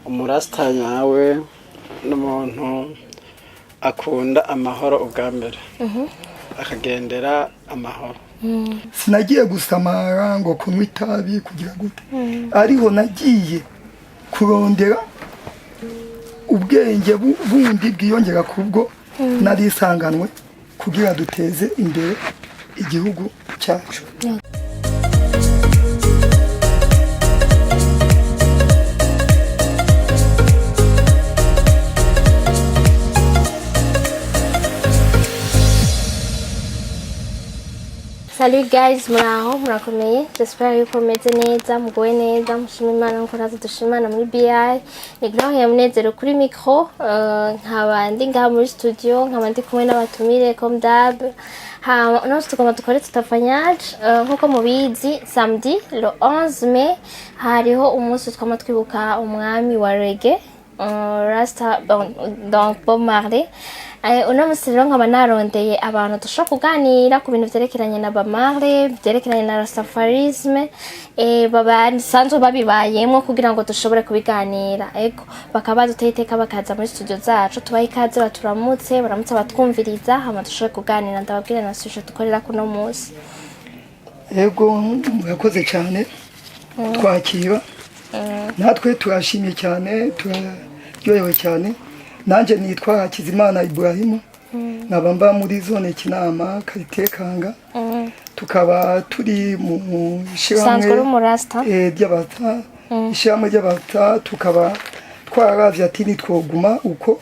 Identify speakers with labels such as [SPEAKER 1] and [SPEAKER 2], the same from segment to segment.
[SPEAKER 1] umurasta nyawe n'umuntu akunda amahoro ubwa mbere akagendera amahoro.
[SPEAKER 2] Sinagiye gusamara ngo kunywa itabi kugira gute, ariho nagiye kurondera ubwenge bundi bwiyongera kubwo nari isanganwe kugira duteze imbere igihugu cyacu.
[SPEAKER 3] Salut guys, murakomeye. J'espère yuko meze neza, mugoye neza, mushima Imana nkuko natwe dushimana muri BI. Nignaho ya munezero kuri micro, nkaba ndi ngaha muri studio, nkaba ndi kumwe n'abatumire comme d'hab. No tugomba dukore Tutafanyaje, nkuko mubizi samedi le 11 mai hariho umunsi twama twibuka umwami wa reggae, rasta donc Bob Marley. Uno musi rero nkaba narondeye abantu dushobora kuganira ku bintu vyerekeranye na Bob Marley, vyerekeranye na rastafarisme, basanzwe babibayemwo kugira ngo dushobore kubiganira. Ego bakaba baduteye iteka bakaza muri studio zacu, tubaha ikaze baturamutse, baramutse batwumviriza, hama dushobore kuganira. Ndababwira na sujet dukorera kuno musi.
[SPEAKER 2] Ego murakoze cyane twakira, natwe turashimye cyane, turaryohewe cyane. Nanje nitwa Hakizimana Ibrahim, nkaba muri zone Kinama Karitekanga, tukaba turi mu ishyirahamwe ry'abata, ishyirahamwe ry'abata, tukaba twaravye ati nitwoguma uko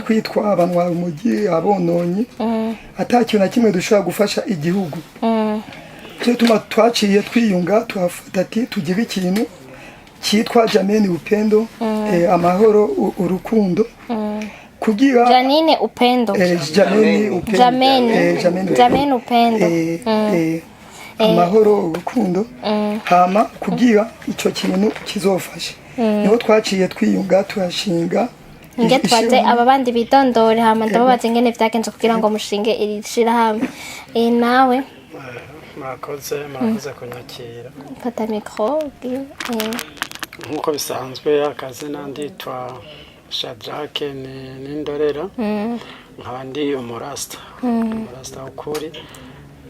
[SPEAKER 2] twitwa abanwa umugi abononyi, atakintu na kimwe dushobora gufasha igihugu. Cyo tuma twaciye twiyunga twafata ati tugira ikintu cyitwa Jameni upendo, amahoro urukundo, kugira
[SPEAKER 3] Jameni upendo, Jameni upendo,
[SPEAKER 2] amahoro urukundo, hama kugira icyo kintu kizofasha. Niho twaciye twiyunga turashinga
[SPEAKER 3] nge twaze aba bandi bidondore, hama ndababaze ngene vyagenze kugira ngo mushinge iri shirahamwe. Nawe
[SPEAKER 1] murakoze kunyakira.
[SPEAKER 3] Fata micro.
[SPEAKER 1] Nkuko bisanzwe akazi nanditwa Shadrake n'indorera, nkaba ndi umurasta ukuri,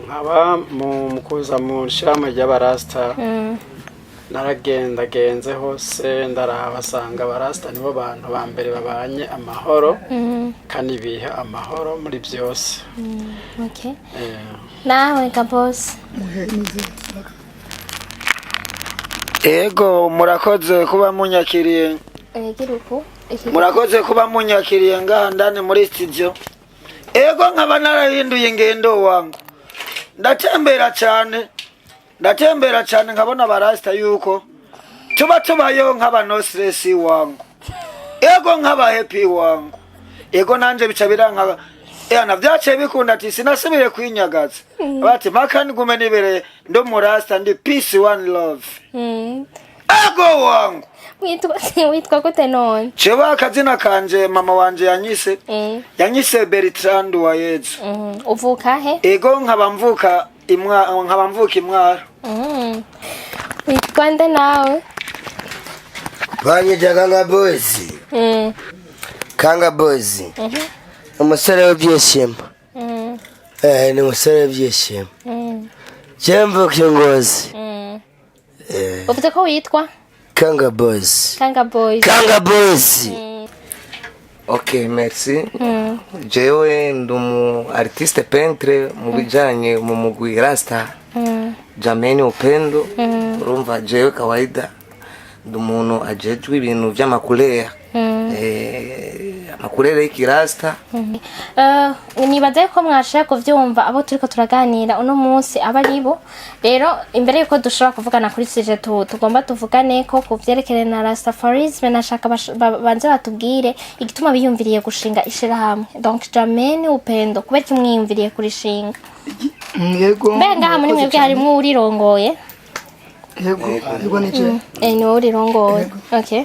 [SPEAKER 1] nkaba mu kuza mu shirahamwe ry'abarasta. Naragendagenze hose ndarabasanga abarasta nibo bantu ba mbere babanye amahoro kandi bihe amahoro muri byose.
[SPEAKER 3] Okay. Nawe kabos.
[SPEAKER 4] Ego murakoze kuba munyakiriye. Murakoze kuba munyakiriye ngaha ndane muri studio. Ego nkaba narahinduye ingendo wangu. Ndatembera cyane nkabona barasta yuko tubayo nkaba no stress wangu. Ego nkaba happy wangu. Ego nanje bica biranka na vyace bikunda ati sinasubire kwinyagaza. Bati makani gume nibere ndo murasta ndi peace one love. Ego wangu.
[SPEAKER 3] Witwa gute none?
[SPEAKER 4] Cheba akazina kanje mama wanje yanyise. Yanyise Bertrand wa Yezu.
[SPEAKER 3] Uvuka he?
[SPEAKER 4] Ego nkaba mvuka imwaro.
[SPEAKER 3] Witwa nde nawe?
[SPEAKER 5] Banyita Kanga Boys. Kanga Boys. Umusore w'ibyishimo. Ni umusore w'ibyishimo. Jembo kiongozi.
[SPEAKER 3] Uvuze ko witwa?
[SPEAKER 5] Kanga Boys.
[SPEAKER 6] Okay, merci. Jewe ndumu artiste peintre mu bijanye mu mugwi rasta. Jameni upendo. Urumva jewe kawaida ndumuntu ajejwe ibintu by'amakulera. Amakulera y'ikirasta.
[SPEAKER 3] Nibaze ko mwashaka kuvyumva abo turiko turaganira uno munsi abaribo. Rero imbere yuko dushobora kuvugana kuri sujet tugomba tuvugane ko kuvyerekere na rastafarisme, nashaka banze batubwire igituma biyumviriye gushinga ishirahamwe. Donc Jameni upendo kubera kimwiyumviriye kurishinga.
[SPEAKER 2] Yego.
[SPEAKER 3] Benga muri mwebwe harimo urirongoye.
[SPEAKER 2] Yego nije.
[SPEAKER 3] Ni urirongoye. Okay.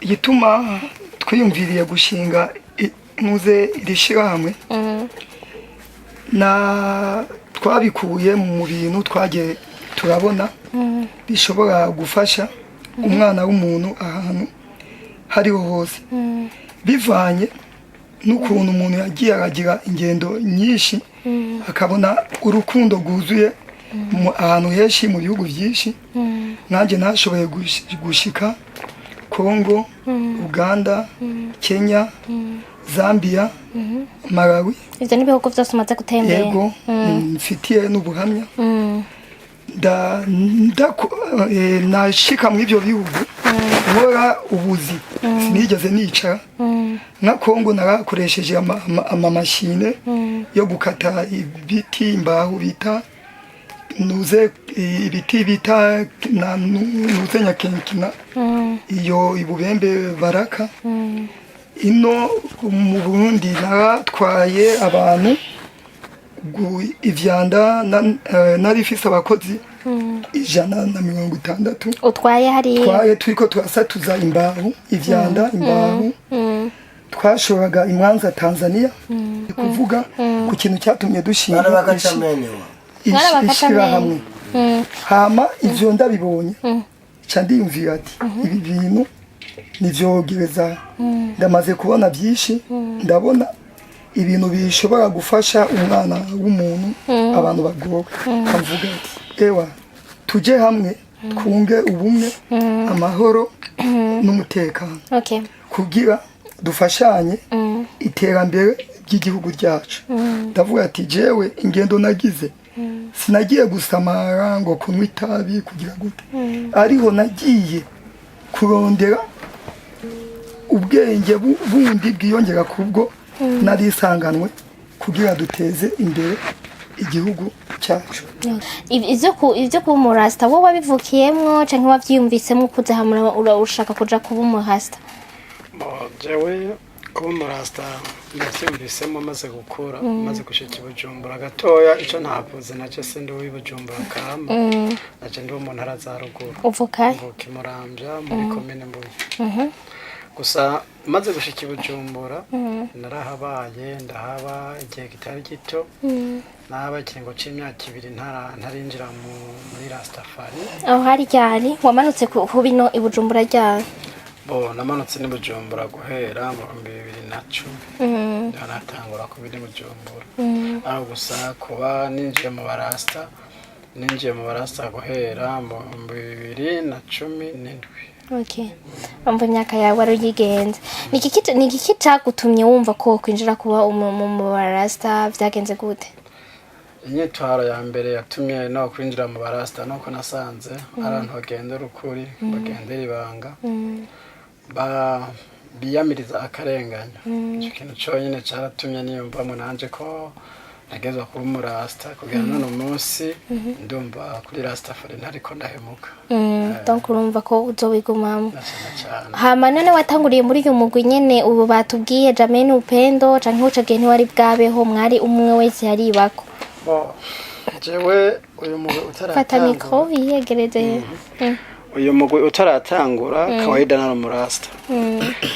[SPEAKER 2] Igituma twiyumviriye gushinga muze irishirahamwe na twabikuye mu bintu twagiye turabona bishobora gufasha umwana w'umuntu ahantu hariho hose bivanye n'ukuntu umuntu yagiye aragira ingendo nyinshi akabona urukundo rwuzuye ahantu henshi mu bihugu byinshi. Nanjye nashoboye gushika Kongo, Uganda, Kenya, Zambia, Malawi.
[SPEAKER 3] Ivyo ni bihugu vyose umaze gutembera?
[SPEAKER 2] Yego, mfitiye n'ubuhamya. Nashika mu ivyo bihugu nkora ubuzi sinigeze nicara. Nka Kongo narakoresheje amamashine yo gukata ibiti, imbaho bita nuze ibiti bita nuze nyakenkina, iyo ibubembe baraka. Ino mu Burundi naratwaye abantu ivyanda narifise abakozi 160.
[SPEAKER 3] Utwaye hari
[SPEAKER 2] twaye turiko turasatuza imbaho ivyanda imbaho twashoraga imwanza Tanzania. Kuvuga ku kintu cyatumye dushinga ishira hamwe. Hama ivyo ndabibonye ca ndiyumvira ati ibi bintu nivyogereza. Ndamaze kubona byinshi, ndabona ibintu bishobora gufasha umwana w'umuntu abantu bagowe. Kavuga ati ewa tuje hamwe twunge ubumwe, amahoro n'umutekano, kugira dufashanye iterambere ry'igihugu ryacu. Ndavuga ati jewe ingendo nagize sinagiye gusamara ngo kunywa itabi kugira gute, ariho nagiye kurondera ubwenge bundi bwiyongera kubwo narisanganwe kugira duteze imbere igihugu cyacu.
[SPEAKER 3] Ivyo kuba umurasta wowe wabivukiyemwo canke wavyiyumvisemo ukuze hamura urashaka kuja kuba umurasta?
[SPEAKER 1] Jewe kuba umurasta navyumvisemo maze gukura, maze gushika i Bujumbura gatoya. Ico ntavuze naje sindi w'Ibujumbura kama, naje ndi umuntu araza ruguru.
[SPEAKER 3] Uvuka
[SPEAKER 1] Muramvya muri komine Mbuye. Gusa maze gushika i Bujumbura narahabaye, ndahaba igihe kitari gito. Nahaba ikiringo c'imyaka 2 ntarinjira muri Rastafari.
[SPEAKER 3] Aho hari ryari wamanutse ku bino i Bujumbura ryari?
[SPEAKER 1] Namanutse ni Bujumbura guhera mu 2010. Ndanatangura ku bindi Bujumbura. Aho gusa kuba ninjiye mu barasta guhera mu 2017.
[SPEAKER 3] Okay. Umva imyaka yawe wari uyigenze. Niki cyagutumye wumva ko kwinjira kuba mu barasta vyagenze gute?
[SPEAKER 1] Inyitwaro ya mbere yatumye no kwinjira mu barasta nuko nasanze abantu bagendera ukuri, bagendera ibanga, biyamiriza akarenganya. Ico kintu cyonyine cyaratumye niyumvamo nanje ko nagezwa kuba umurasta kugira none umunsi ndumva kuri Rastafari ntariko ndahemuka.
[SPEAKER 3] Donc urumva ko uzobigumamo. Hama none watanguriye muri uyu mugwi nyene ubu batubwiye Jameni upendo canke ucagiye ntiwari bwabeho mwari umwe wese yaribako?
[SPEAKER 1] Jewe uyu mugwi utaratangura.
[SPEAKER 3] Fata mikro yiyegereze.
[SPEAKER 1] Uyu mugwi utaratangura kawaida nari umurasta.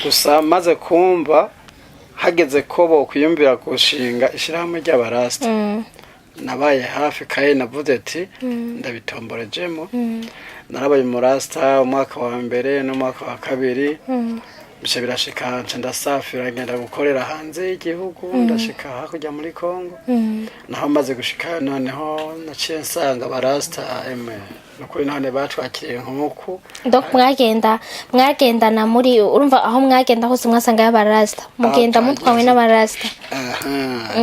[SPEAKER 1] Gusa maze kumva hageze ko bo kwiyumvira gushinga ishirahamwe ry'abarasta, nabaye hafi kaye navuze ati ndabitomborejemo. Narabaye umurasta umwaka wa mbere n'umwaka wa kabiri. Bishe birashika ndasafira ngenda gukorera hanze y'igihugu, ndashika hakurya muri Kongo. Naho maze gushika noneho naciye nsanga abarasta nukuri none batwakiriye nk'uko.
[SPEAKER 3] Donc mwagendana muri urumva aho mwagenda hose mwasanga y'abarasta, mugenda mutwawe n'abarasta?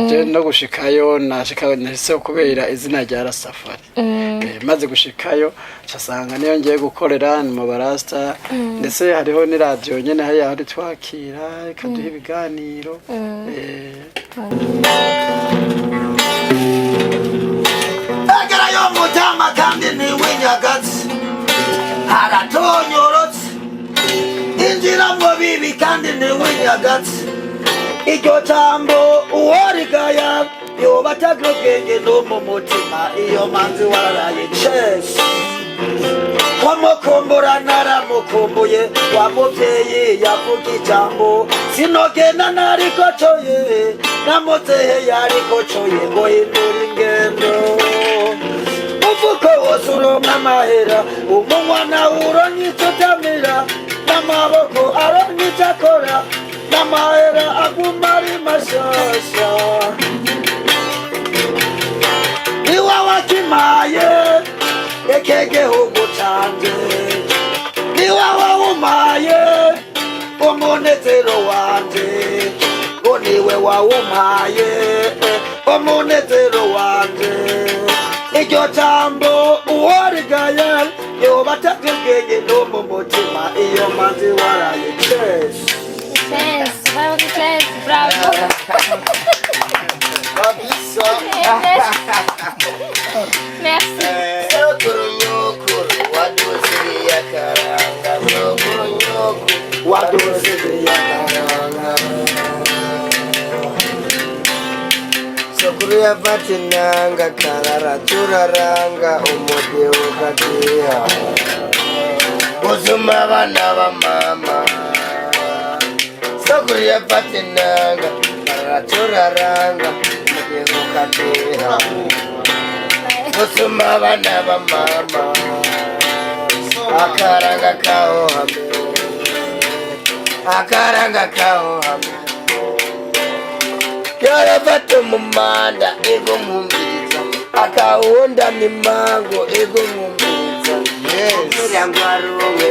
[SPEAKER 1] Je no gushikayo nashika nese kubera izina rya Rastafari. Maze gushikayo cyasanga niyo ngiye gukorera ni mu barasta, ndetse hariho ni radio nyene hari aho twakira ikaduha ibiganiro.
[SPEAKER 4] Agarayo mutama kandi ni winyagazi haratonyorotse injira mu bibi kandi ni winyagazi. Iryo jambo uwarigaya yoba atagubwenge no mu mutima iyo manzi waraye chesi. Wamukumbura naramukumbuye, wa muvyeyi yavuga ijambo sinogenda nariko coye, na muzehe yariko coye ngo hindura ingendo. umufuko wose uronka amahera umunwa nawe uronka icyo utamira n'amaboko aronka icyo akora n'amahera aguma ari mashasha niwe wakimaye ekegihugu canje niwe wawumaye umunezero wanje ngo niwe wawumaye umunezero wanje iryo jambo uwarigaya yoba atabyubwenge no mu mutima iyo manzi waraye cese
[SPEAKER 3] bravo. Merci.
[SPEAKER 5] Sokuru yafatinanga karara turaranga umudeo katiha Buzuma bana ba mama Sokuru yafatinanga karara turaranga umudeo katiha Buzuma bana ba mama Akaranga kao hame Akaranga kao hame Yara vato mumanda ego mumbiza akawonda mimango ego mumbiza yes yangu aruwe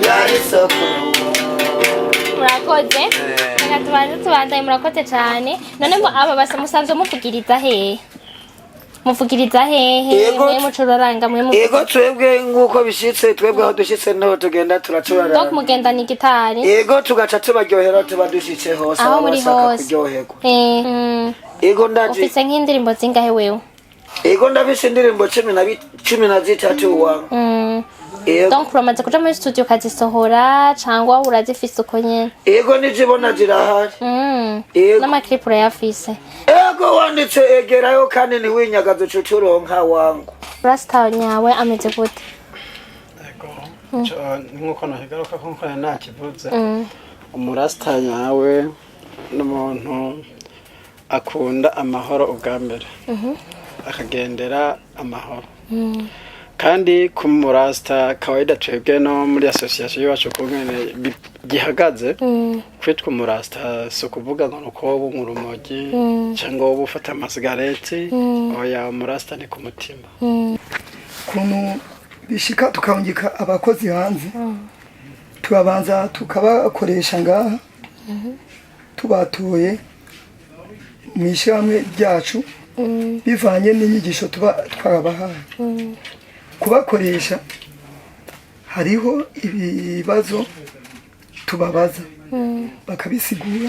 [SPEAKER 5] yari sokuru
[SPEAKER 3] murakoze reka tubandaye murakoze cyane none ngo aba basa musanzwe muvugiriza hehe mwe mucuraranga mwe
[SPEAKER 4] ego twebwe nguko bishitse twebwe aho dushitse no tugenda turacuraranga
[SPEAKER 3] donc mugenda ni gitari
[SPEAKER 4] ego tugaca tubaryohera tuba dushitse hose
[SPEAKER 3] aho muri hose
[SPEAKER 4] kuryoherwa
[SPEAKER 3] ego ndaje ufise nk'indirimbo zingahe wewe
[SPEAKER 4] ego ndabise indirimbo 13 wangu
[SPEAKER 3] donc uramaze kuja muri studio kazisohora cyangwa urazifise uko nyene
[SPEAKER 4] ego nijibona zirahari
[SPEAKER 3] n'amaclip urayafise
[SPEAKER 4] ego wanditse egerayo kandi ntiwinyagaze cucuronka wangu
[SPEAKER 3] rasta nyawe ameze gute
[SPEAKER 1] nkuko nahigaruka ko nakivuze umurasta nyawe n'umuntu akunda amahoro ubwa mbere akagendera amahoro kandi kumurasta kawaida twebwe no muri association yacu kungene gihagaze kwitwa umurasta so kuvuga ngo nuko urumogi cyangwa ubufata amasigareti oya umurasta ni ku mutima
[SPEAKER 2] kuntu bishika tukawungika abakozi hanze tubabanza tukabakoresha ngaha tubatoye mu ishyamwe ryacu bivanye n'inyigisho tuba twarabahaye kubakoresha hariho ibibazo tubabaza bakabisigura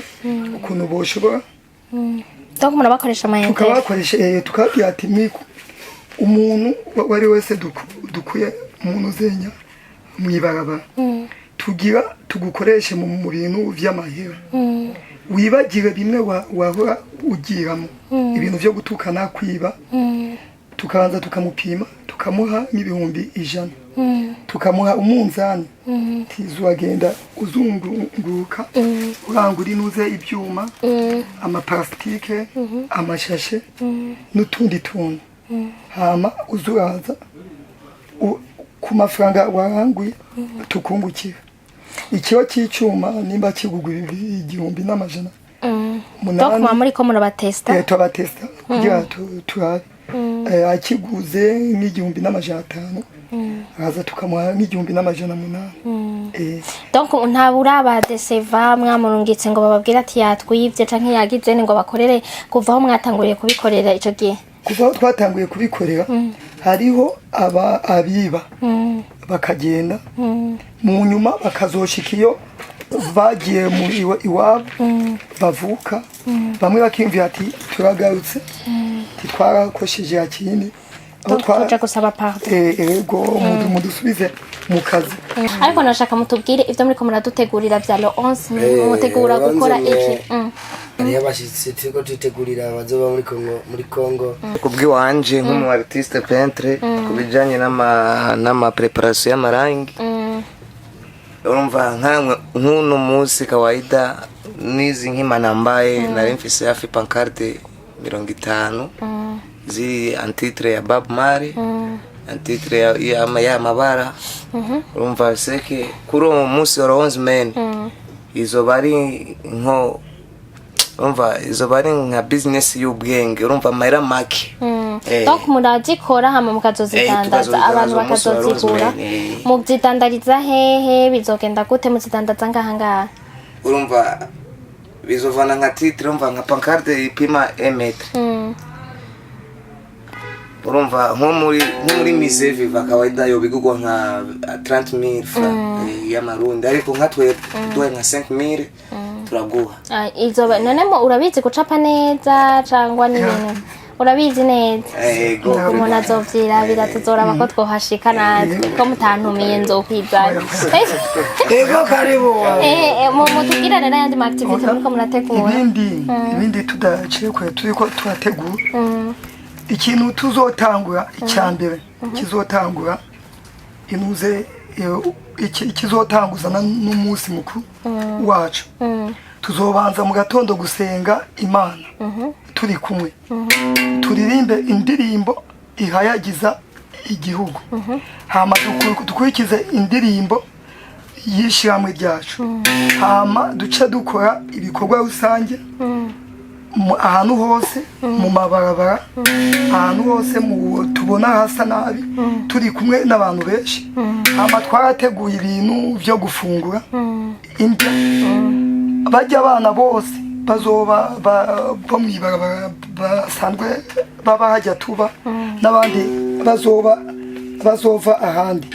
[SPEAKER 2] ukuntu boshobora
[SPEAKER 3] donc murabakoresha amayente
[SPEAKER 2] tukabakoresha tukabwira ati mwiku umuntu wari wese dukuye umuntu uzenya mwibarabara tugira tugukoreshe mu bintu vy'amahera wibagire bimwe wahora ugiramo ibintu vyo gutukana kwiba tukabanza tukamupima tukamuha n'ibihumbi 100 tukamuha umunzani tizwagenda uzunguruka urangura inuze ibyuma amaplastike amashashe n'utundi tuntu hama uzuraza ku mafaranga waranguye tukungukira ikiwa cy'icyuma nimba kigugura 1,100
[SPEAKER 3] donc mama muri ko murabatesta
[SPEAKER 2] tubatesta kugira turabe akiguze n'1,500 haza tukamuha n'1,800
[SPEAKER 3] donc nta buraba deseva mwamurungitse ngo bababwira ati yatwivye canke yagize ngo bakorere kuva aho mwatanguriye kubikorera ico gihe
[SPEAKER 2] kuva aho twatanguye kubikorera hariho abiba bakagenda mu nyuma bakazoshika iyo bagiye mu iwabo bavuka bamwe bakimvira ati turagarutse titwarakosheje yakindi
[SPEAKER 3] aho twaje gusaba pardon
[SPEAKER 2] ego mudusubize mu kazi
[SPEAKER 3] ariko nashaka mutubwire ivyo muri ko muradutegurira vya le 11 mutegura gukora iki
[SPEAKER 5] ari abashitse tiko tutegurira abazoba muri Congo
[SPEAKER 6] kubwi wanje nk'umu artiste peintre kubijanye n'ama preparation y'amarangi urumva nk'uno munsi kawaida nizi nk'imana ambaye nari mfise hafi pancarte 50 ziri antitre ya Bob Marley antitre ya mabara urumva seke kuri uwo munsi wa 11 men izo bari nko urumva izo bari nka business y'ubwenge urumva mahera make
[SPEAKER 3] donc murazikora hama mukazozidandaza abantu bakazozigura muzidandariza hehe bizogenda gute muzidandaza ngaha
[SPEAKER 6] urumva bizovana nka titre urumva nka pancarte ipima 1 metre urumva nko muri mise viva kawaida yo bigugwa nka 30,000 francs y'amarundi ariko nka twe duhe nka 5,000 turaguha
[SPEAKER 3] izo none mo urabizi gucapa neza cyangwa n'ibintu urabizi neza umuntu azovyira biratuzora bako twohashika natwe ko mutantumiye nzokwizana
[SPEAKER 2] ego karibu
[SPEAKER 3] mutubwira rero yandi ma activity muriko murategura
[SPEAKER 2] ibindi tudaciye kure turiko turategura ikintu tuzotangura icyambere kizotangura inuze ikizotanguzana n'umunsi mukuru wacu tuzobanza mu gatondo gusenga Imana turi kumwe turirimbe indirimbo ihayagiza igihugu hama dukurikize indirimbo yishiramwe ryacu hama duce dukora ibikorwa rusange ahantu hose mu mabarabara ahantu hose tubona hasa nabi turi kumwe n'abantu benshi hama twarateguye ibintu byo gufungura indya bajya abana bose bazoba bo mwibarabara basanzwe baba hajya tuba n'abandi bazova ahandi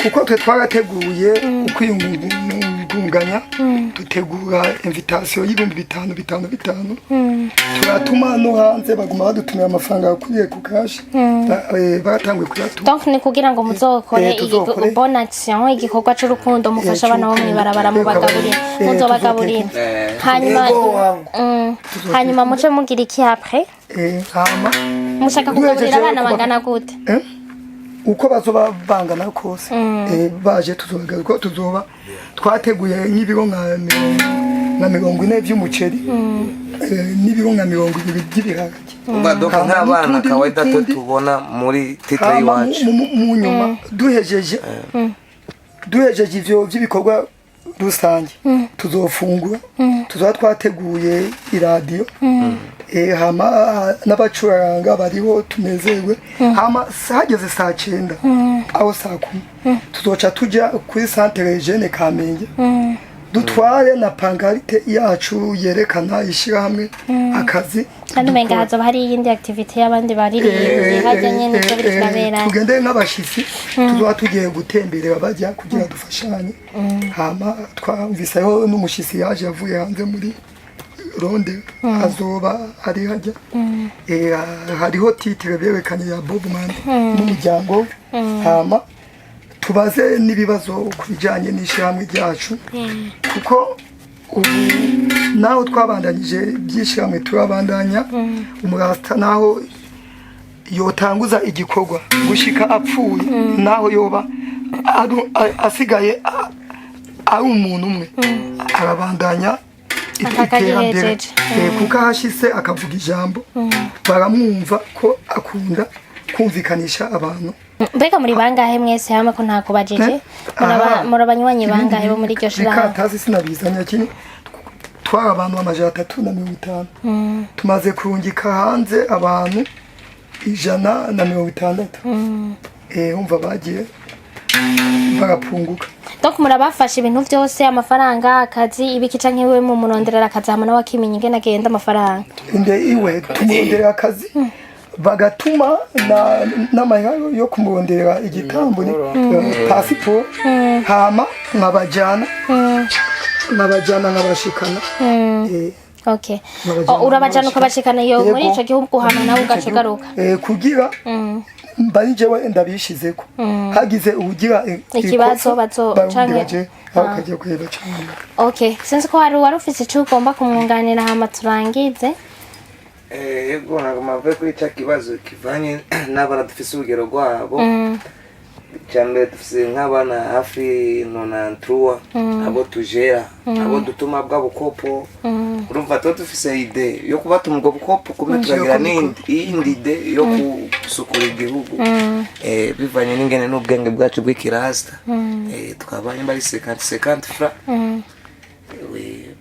[SPEAKER 2] kuko twe twarateguye ukwiyungunganya dutegura invitation y'ibihumbi 5,500 turatuma no hanze baguma badutumira amafaranga akuriye ku cash baratangwe kuyatuma
[SPEAKER 3] donc ni kugira ngo muzokore bonne action igikorwa cy'urukundo mufasha abana bo mwibarabara mu bagaburira muzobagaburira hanyuma muce mugira iki après mushaka kugaburira abana bangana gute
[SPEAKER 2] uko bazoba bangana kose baje tuzogaruka tuzoba twateguye nk'ibiro nka 40 by'umuceri n'ibiro nka 20 by'ibiharage
[SPEAKER 6] badoka nk'abana kawaida tubona muri titre y'iwacu
[SPEAKER 2] mu nyuma duhejeje ivyo by'ibikorwa rusange tuzofungura tuzoba twateguye iradiyo hama n'abacuranga bariho tunezewe hama hageze saa 9 aho saa 10 tuzoca tujya kuri centre jeune Kamenge dutware na pangarite yacu yerekana ishirahamwe akazi
[SPEAKER 3] kandi menga hazoba hari yindi activity y'abandi baririmbye hajanye n'icyo birabera
[SPEAKER 2] tugende nk'abashitsi tuzoba tugiye gutemberera bajya kugira dufashanye hama twamvisaho n'umushitsi yaje yavuye hanze muri ronde azoba ari hajya hariho titre berekanye ya Bob Marley n'umuryango hama tubaze n'ibibazo kubijanye n'ishyamwe ryacu kuko ubu naho twabandanyije byishyamwe turabandanya umurasta naho yotanguza igikorwa gushika apfuye naho yoba asigaye ari umuntu umwe arabandanya iterambere kuko ahashise akavuga ijambo baramwumva ko akunda kumvikanisha abantu
[SPEAKER 3] mbega muri bangahe mwese hamwe ko ntako bajije muri abanywanyi bangahe bo muri iryo shira
[SPEAKER 2] tazi sinabizanya kini twara abantu 350 tumaze kurungika hanze abantu 160 umva bagiye barapunguka
[SPEAKER 3] donc murabafasha ibintu byose amafaranga akazi ibikica nkiwe mu muronderera akazi hamwe n'awakimenye ingene agenda amafaranga
[SPEAKER 2] inde iwe tumuronderera akazi bagatuma n'amahoro yo kumurondera igitambo ni passport hama nkabajana nkabashikana
[SPEAKER 3] okay urabajana ukabashikana yo muri ico gihugu hama nawe ugacigaruka
[SPEAKER 2] kugira mbari jewe ndabishizeko hagize ubugira
[SPEAKER 3] ikibazo bazo canke
[SPEAKER 2] bakajya kureba cyane
[SPEAKER 3] okay sinzi ko wari ufite icyo ugomba kumwunganira hama turangize
[SPEAKER 6] yego nagomba kuri cya kibazo kivanye n'abana dufise urugero rwabo cyane dufise nk'abana hafi 93 abo tujera abo dutuma bwa bukopo urumva tuba dufise ide yo kubatuma ubwo bukopo kumwe turagira n'iyindi ide yo gusukura igihugu bivanye n'ingene n'ubwenge bwacu bw'ikirasta twabanye bari 50 francs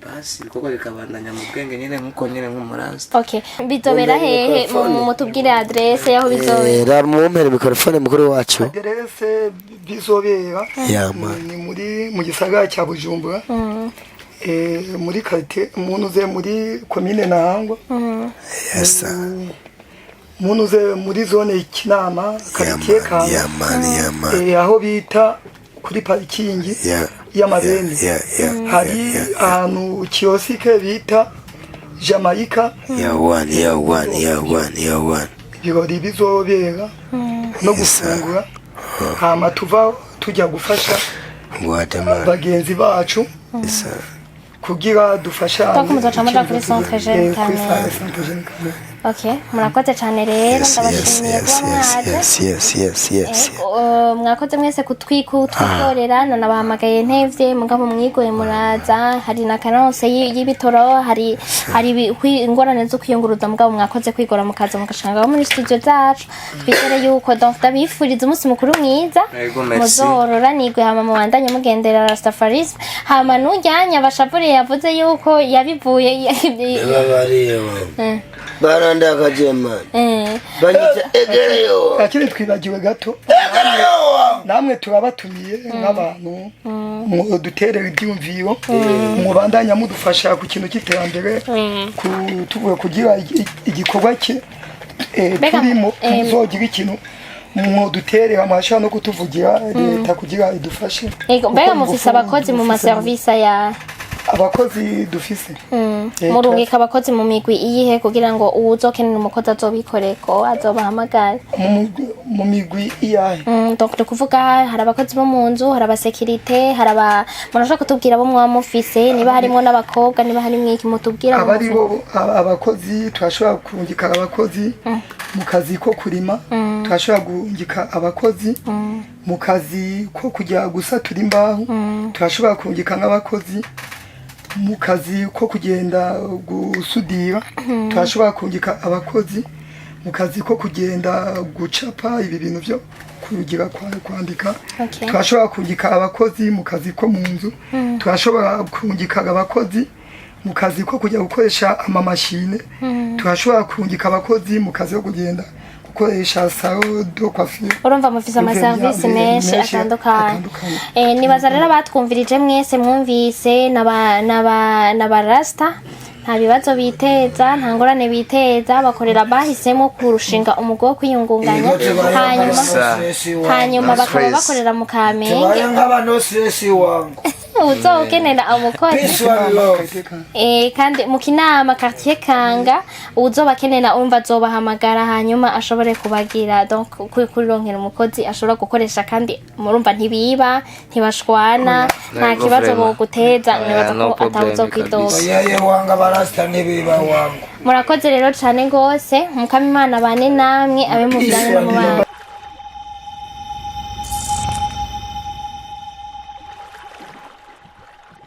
[SPEAKER 6] basi koko bikabandanya mu bwenge nyine nkuko nyine nk'umurasta.
[SPEAKER 3] Okay, bizobera hehe mutubwire adresse yaho bizobera?
[SPEAKER 5] Mumpere mikrofone mukuru wacu.
[SPEAKER 2] Adresse bizobera ni mu gisagara cya Bujumbura. Muri quartier munuze muri commune Ntahangwa.
[SPEAKER 5] Yes.
[SPEAKER 2] Munuze muri zone Kinama quartier Kanga. Aho bita kuri parikingi y'amabeni. Hari ahantu kiosike bita Jamaica. Ibirori bizobera no gufungura hama tuva tujya gufasha bagenzi bacu kugira dufasha
[SPEAKER 3] kuri centre jeune Kamenge. Okay, murakoze cyane rero ndabashimiye ko mwakoze mwese kutwikorera nanabahamagaye ntevye mugabo mwigoye muraza hari na kanonse y'ibitoro hari ingorane zo kwiyunguruza mugabo mwakoze kwigora mukaza mugashanga muri studio zacu twizere yuko donc ndabifuriza umunsi mukuru mwiza muzorora nigwe hama mubandanye mugendera Rastafarism hama nujyanya bashavure yavuze yuko yabivuye
[SPEAKER 5] baranda kajema banyita egereyo
[SPEAKER 2] akiri twibagiwe gato namwe turabatumiye nk'abantu duterera ibyumviro mubandanya mudufasha ku kintu cy'iterambere tuvuye kugira igikorwa cye turimo muzogira ikintu duterera amashaka no kutuvugira leta kugira idufashe.
[SPEAKER 3] Mbega mufise abakozi mu maservice ya
[SPEAKER 2] abakozi dufise
[SPEAKER 3] murungika abakozi mu migwi iyihe kugira ngo uwuzokenera umukozi azobikoreko azobahamagara
[SPEAKER 2] mu migwi iyahe?
[SPEAKER 3] Donc tukuvuga hari abakozi bo mu nzu hari abasekirite hari murashaka kutubwira bo mwamufise niba harimo n'abakobwa niba harimo iki mutubwira
[SPEAKER 2] abari bo abakozi twashobora kungika abakozi mu kazi ko kurima twashobora kungika abakozi mu kazi ko kujya gusatura imbaho twashobora kungika nk'abakozi mu kazi ko kugenda gusudira twashobora kungika abakozi mu kazi ko kugenda gucapa ibi bintu byo kugira kwandika twashobora kungika abakozi mu kazi ko mu nzu twashobora kungika abakozi mu kazi ko kujya gukoresha amamashine twashobora kungika abakozi mu kazi ko kugenda gukoresha salon de coiffure.
[SPEAKER 3] Urumva mufise amaservice menshi atandukanye. Nibaza rero batwumvirije mwese mwumvise naba rasta nta bibazo biteza nta ngorane biteza bakorera bahisemo kurushinga umugo wo kwiyungunganya hanyuma bakaba bakorera mu Kamenge uzokenera umukozi kandi mu Kinama quartier Kanga uzobakenera umva azobahamagara hanyuma ashobore kubagira donc kurironkera umukozi ashobora gukoresha kandi murumva ntibiba ntibashwana nta kibazo bo guteza nibaza ko atabuzo kwidoga murakoze rero cyane gose mukama Imana bane namwe abe mu byane no mu bana.